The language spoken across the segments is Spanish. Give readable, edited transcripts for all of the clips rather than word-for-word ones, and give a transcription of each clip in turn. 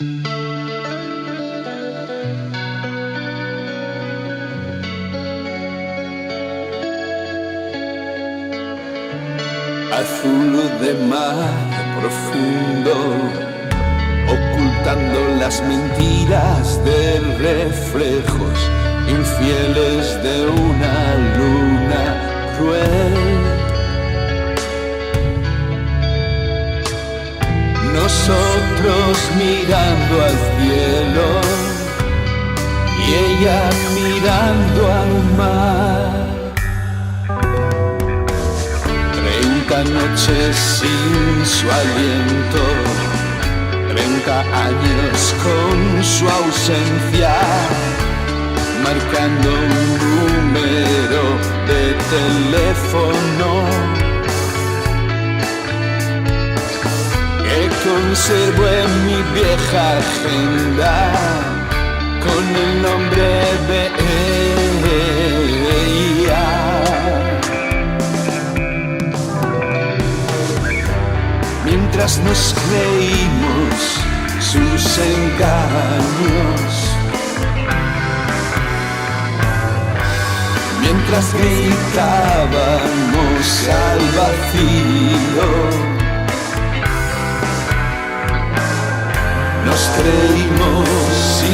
Azul de mar profundo, ocultando las mentiras de reflejos infieles de una luna cruel. Nosotros mirando al cielo y ella mirando al mar. 30 noches sin su aliento, 30 años con su ausencia, marcando un número de teléfono que conservo en mi vieja agenda con el nombre de ella. Mientras nos creímos sus engaños, mientras gritábamos al vacío, nos creímos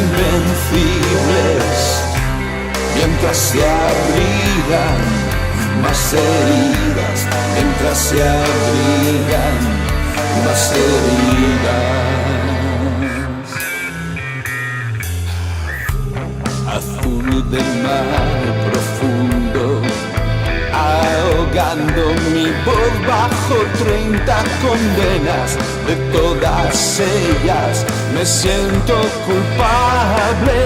invencibles, mientras se abrían más heridas, mientras se abrían más heridas. Azul del mar profundo, ahogando mi voz bajo 30 condenas. De todas ellas me siento culpable.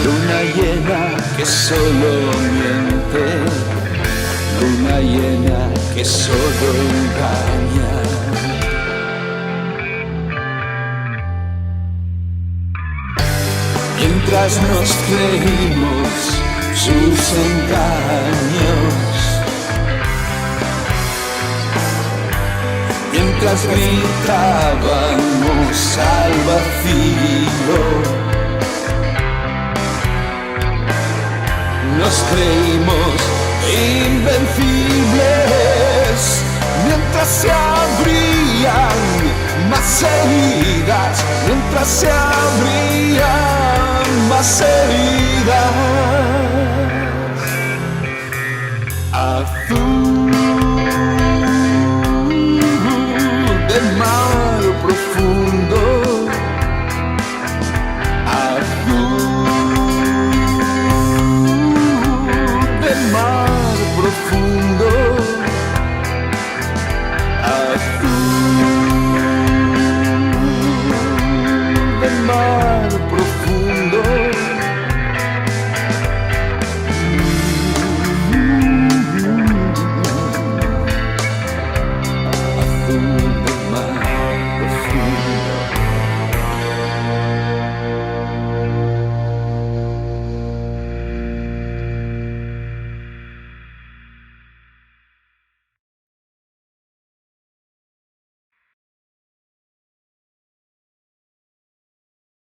Luna llena que solo miente, luna llena que solo engaña. Mientras nos creímos sus engaños, mientras gritábamos al vacío, nos creímos invencibles, mientras se abrían más heridas, mientras se abrían más heridas. Azul